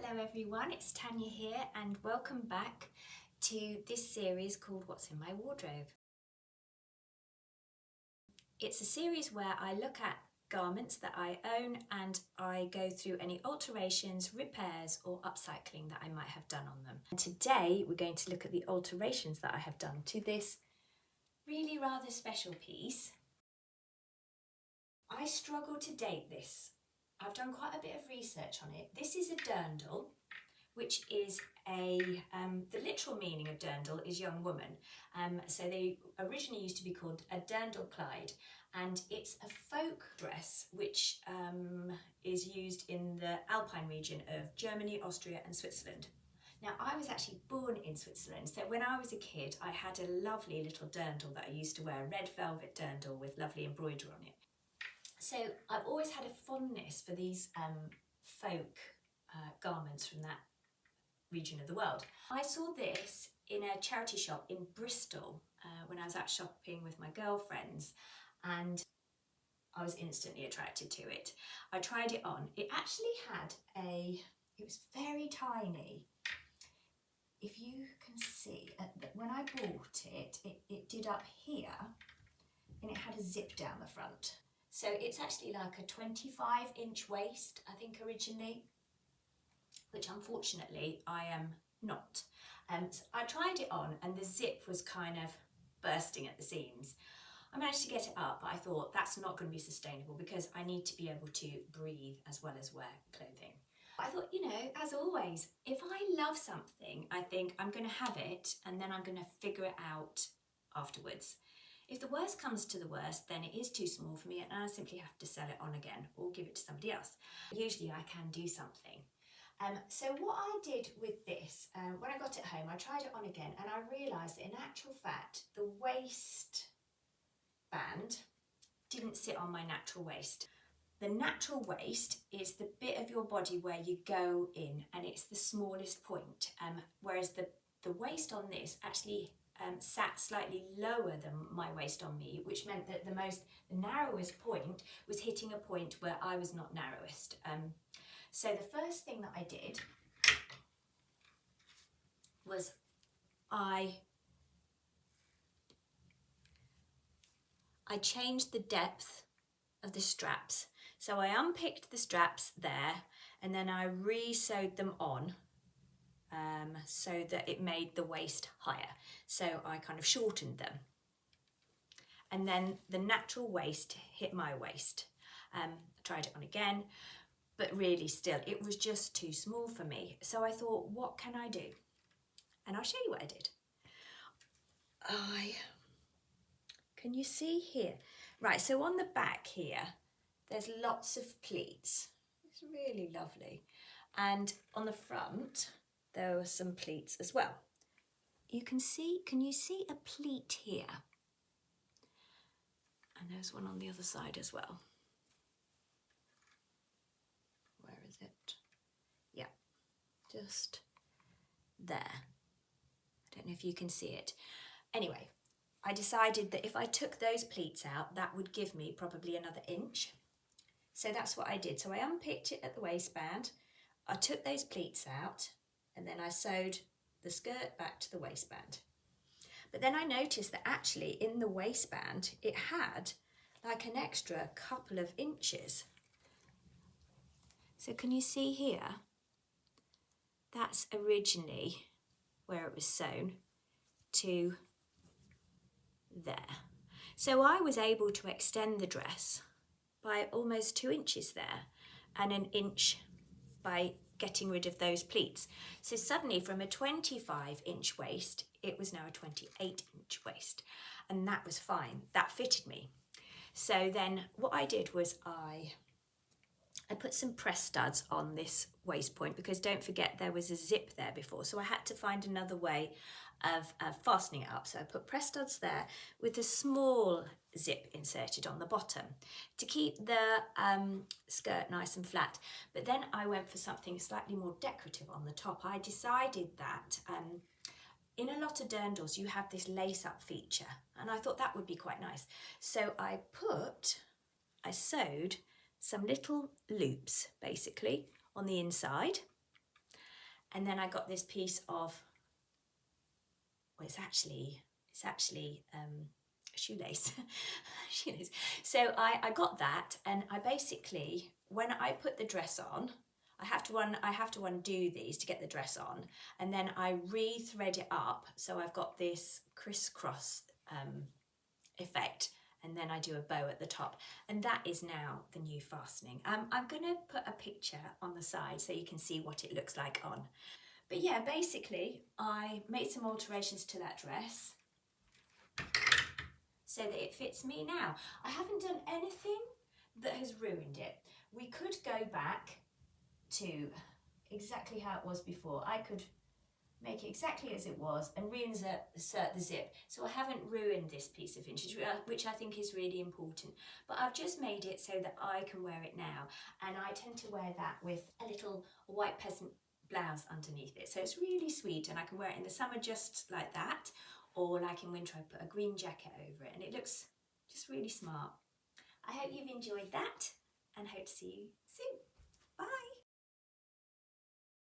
Hello everyone, it's Tanya here and welcome back to this series called What's in My Wardrobe. It's a series where I look at garments that I own and I go through any alterations, repairs or upcycling that I might have done on them. And today we're going to look at the alterations that I have done to this really rather special piece. I struggle to date this. I've done quite a bit of research on it. This is a dirndl, which is the literal meaning of dirndl is young woman. So they originally used to be called a dirndl Clyde, and it's a folk dress which is used in the Alpine region of Germany, Austria and Switzerland. Now, I was actually born in Switzerland, so when I was a kid, I had a lovely little dirndl that I used to wear, a red velvet dirndl with lovely embroidery on it. So I've always had a fondness for these folk garments from that region of the world. I saw this in a charity shop in Bristol when I was out shopping with my girlfriends, and I was instantly attracted to it. I tried it on. It actually had it was very tiny. If you can see, when I bought it, it did up here and it had a zip down the front. So it's actually like a 25-inch waist, I think originally, which unfortunately I am not. So I tried it on and the zip was kind of bursting at the seams. I managed to get it up, but I thought that's not going to be sustainable because I need to be able to breathe as well as wear clothing. I thought, you know, as always, if I love something, I think I'm going to have it and then I'm going to figure it out afterwards. If the worst comes to the worst, then it is too small for me and I simply have to sell it on again or give it to somebody else. Usually I can do something. So what I did with this, when I got it home, I tried it on again and I realised that in actual fact, the waist band didn't sit on my natural waist. The natural waist is the bit of your body where you go in and it's the smallest point, whereas the waist on this actually sat slightly lower than my waist on me, which meant that the narrowest point was hitting a point where I was not narrowest. So the first thing that I did was I changed the depth of the straps. So I unpicked the straps there and then I re-sewed them on so that it made the waist higher. So I kind of shortened them. And then the natural waist hit my waist. I tried it on again, but really still, it was just too small for me. So I thought, what can I do? And I'll show you what I did. Can you see here? Right, so on the back here, there's lots of pleats. It's really lovely. And on the front, there were some pleats as well. Can you see a pleat here? And there's one on the other side as well. Where is it? Yeah, just there. I don't know if you can see it. Anyway, I decided that if I took those pleats out, that would give me probably another inch. So that's what I did. So I unpicked it at the waistband, I took those pleats out, and then I sewed the skirt back to the waistband. But then I noticed that actually in the waistband, it had like an extra couple of inches. So can you see here? That's originally where it was sewn to there. So I was able to extend the dress by almost 2 inches there and an inch by getting rid of those pleats. So suddenly from a 25-inch waist, it was now a 28-inch waist, and that was fine. That fitted me. So then what I did was I put some press studs on this waist point because don't forget there was a zip there before, so I had to find another way of fastening it up. So I put press studs there with a small zip inserted on the bottom to keep the skirt nice and flat. But then I went for something slightly more decorative on the top. I decided that in a lot of dirndls you have this lace-up feature, and I thought that would be quite nice. So I sewed some little loops basically on the inside, And then I got this piece of, well, it's actually a shoelace. shoelace. So I got that, and I basically, when I put the dress on, I have to undo these to get the dress on, and then I re-thread it up, so I've got this crisscross effect, and then I do a bow at the top, and that is now the new fastening. I'm going to put a picture on the side so you can see what it looks like on. But yeah, basically I made some alterations to that dress so that it fits me now. I haven't done anything that has ruined it. We could go back to exactly how it was before. I could make it exactly as it was and reinsert the zip, so I haven't ruined this piece of vintage, which I think is really important. But I've just made it so that I can wear it now, and I tend to wear that with a little white peasant blouse underneath it, so it's really sweet, and I can wear it in the summer just like that, or like in winter I put a green jacket over it, and it looks just really smart. I hope you've enjoyed that, and hope to see you soon.